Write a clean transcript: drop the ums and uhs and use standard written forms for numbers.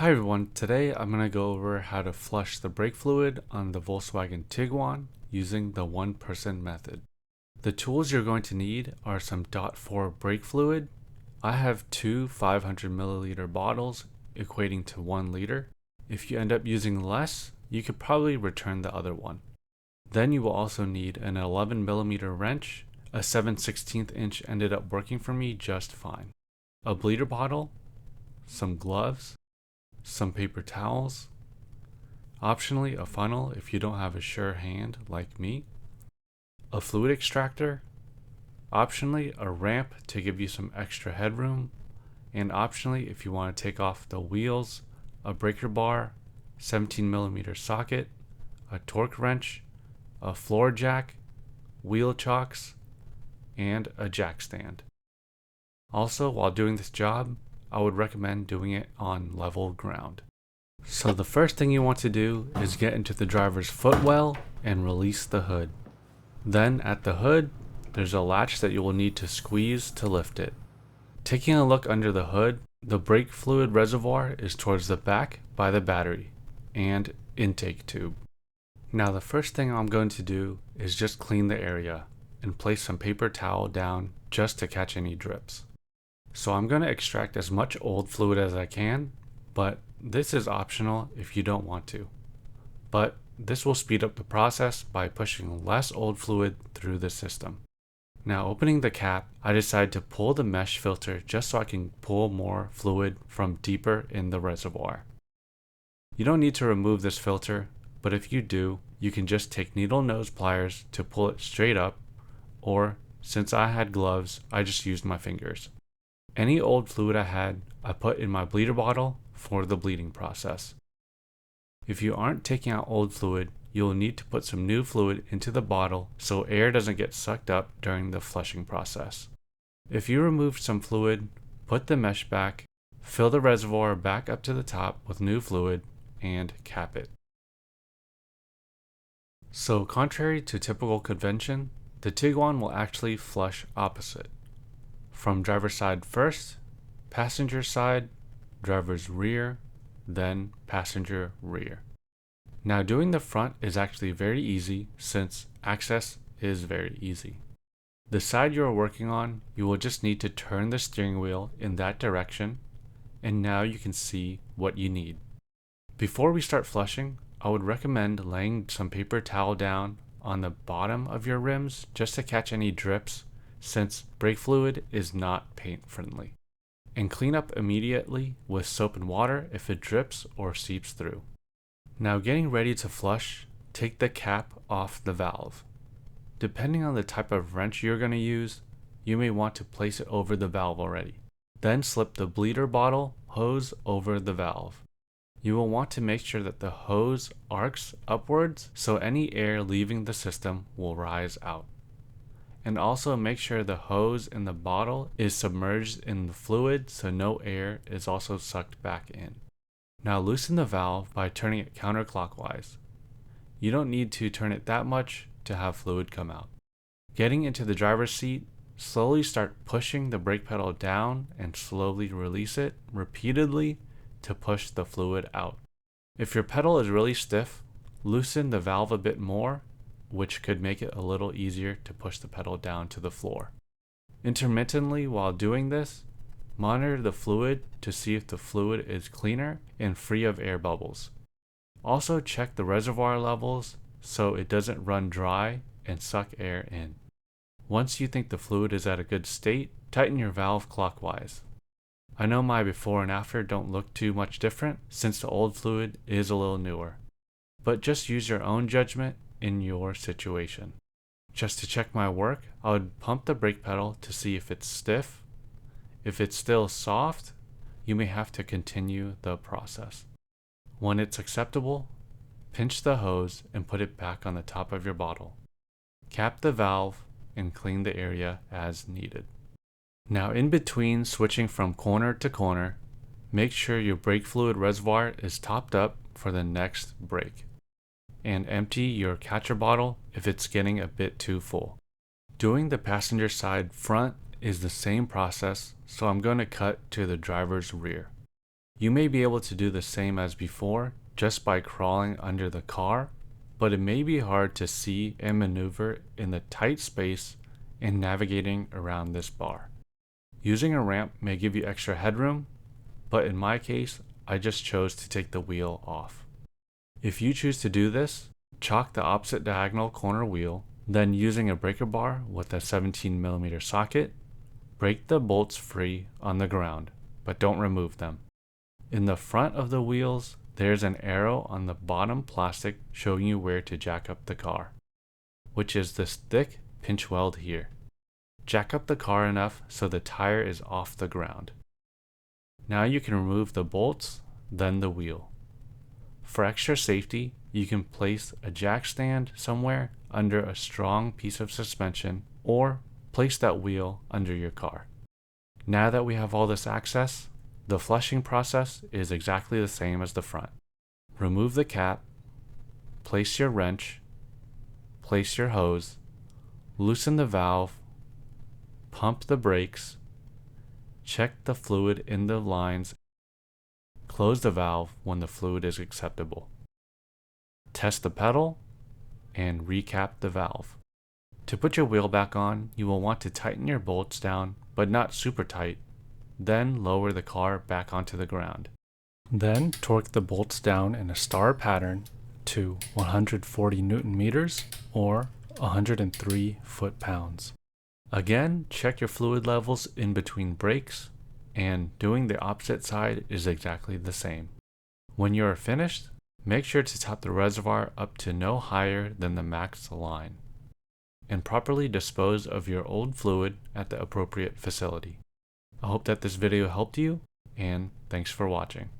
Hi everyone, today I'm going to go over how to flush the brake fluid on the Volkswagen Tiguan using the one person method. The tools you're going to need are some .4 brake fluid. I have two 500 milliliter bottles equating to 1 liter. If you end up using less, you could probably return the other one. Then you will also need an 11 millimeter wrench. A 7/16 inch ended up working for me just fine. A bleeder bottle, some gloves, some paper towels, optionally a funnel if you don't have a sure hand like me, a fluid extractor, optionally a ramp to give you some extra headroom, and optionally if you want to take off the wheels, a breaker bar, 17 millimeter socket, a torque wrench, a floor jack, wheel chocks, and a jack stand. Also, while doing this job, I would recommend doing it on level ground. So the first thing you want to do is get into the driver's footwell and release the hood. Then at the hood, there's a latch that you will need to squeeze to lift it. Taking a look under the hood, the brake fluid reservoir is towards the back by the battery and intake tube. Now the first thing I'm going to do is just clean the area and place some paper towel down just to catch any drips. So I'm going to extract as much old fluid as I can, but this is optional if you don't want to. But this will speed up the process by pushing less old fluid through the system. Now opening the cap, I decide to pull the mesh filter just so I can pull more fluid from deeper in the reservoir. You don't need to remove this filter, but if you do, you can just take needle nose pliers to pull it straight up, or since I had gloves, I just used my fingers. Any old fluid I had, I put in my bleeder bottle for the bleeding process. If you aren't taking out old fluid, you'll need to put some new fluid into the bottle so air doesn't get sucked up during the flushing process. If you removed some fluid, put the mesh back, fill the reservoir back up to the top with new fluid, and cap it. So contrary to typical convention, the Tiguan will actually flush opposite. From driver's side first, passenger side, driver's rear, then passenger rear. Now doing the front is actually very easy since access is very easy. The side you are working on, you will just need to turn the steering wheel in that direction, and now you can see what you need. Before we start flushing, I would recommend laying some paper towel down on the bottom of your rims just to catch any drips, since brake fluid is not paint friendly, and clean up immediately with soap and water if it drips or seeps through. Now getting ready to flush, take the cap off the valve. Depending on the type of wrench you're going to use, you may want to place it over the valve already. Then slip the bleeder bottle hose over the valve. You will want to make sure that the hose arcs upwards so any air leaving the system will rise out. And also make sure the hose in the bottle is submerged in the fluid so no air is also sucked back in. Now loosen the valve by turning it counterclockwise. You don't need to turn it that much to have fluid come out. Getting into the driver's seat, slowly start pushing the brake pedal down and slowly release it repeatedly to push the fluid out. If your pedal is really stiff, loosen the valve a bit more, which could make it a little easier to push the pedal down to the floor. Intermittently while doing this, monitor the fluid to see if the fluid is cleaner and free of air bubbles. Also check the reservoir levels so it doesn't run dry and suck air in. Once you think the fluid is at a good state, tighten your valve clockwise. I know my before and after don't look too much different since the old fluid is a little newer, but just use your own judgment in your situation. Just to check my work, I would pump the brake pedal to see if it's stiff. If it's still soft, you may have to continue the process. When it's acceptable, pinch the hose and put it back on the top of your bottle. Cap the valve and clean the area as needed. Now in between switching from corner to corner, make sure your brake fluid reservoir is topped up for the next brake, and empty your catcher bottle if it's getting a bit too full. Doing the passenger side front is the same process, so I'm going to cut to the driver's rear. You may be able to do the same as before just by crawling under the car, but it may be hard to see and maneuver in the tight space and navigating around this bar. Using a ramp may give you extra headroom, but in my case, I just chose to take the wheel off. If you choose to do this, chalk the opposite diagonal corner wheel, then using a breaker bar with a 17mm socket, break the bolts free on the ground, but don't remove them. In the front of the wheels, there's an arrow on the bottom plastic showing you where to jack up the car, which is this thick pinch weld here. Jack up the car enough so the tire is off the ground. Now you can remove the bolts, then the wheel. For extra safety, you can place a jack stand somewhere under a strong piece of suspension or place that wheel under your car. Now that we have all this access, the flushing process is exactly the same as the front. Remove the cap, place your wrench, place your hose, loosen the valve, pump the brakes, check the fluid in the lines, close the valve when the fluid is acceptable. Test the pedal, and recap the valve. To put your wheel back on, you will want to tighten your bolts down, but not super tight. Then lower the car back onto the ground. Then torque the bolts down in a star pattern to 140 Newton meters or 103 foot-pounds. Again, check your fluid levels in between brakes, and doing the opposite side is exactly the same. When you are finished, make sure to top the reservoir up to no higher than the max line, and properly dispose of your old fluid at the appropriate facility. I hope that this video helped you, and thanks for watching.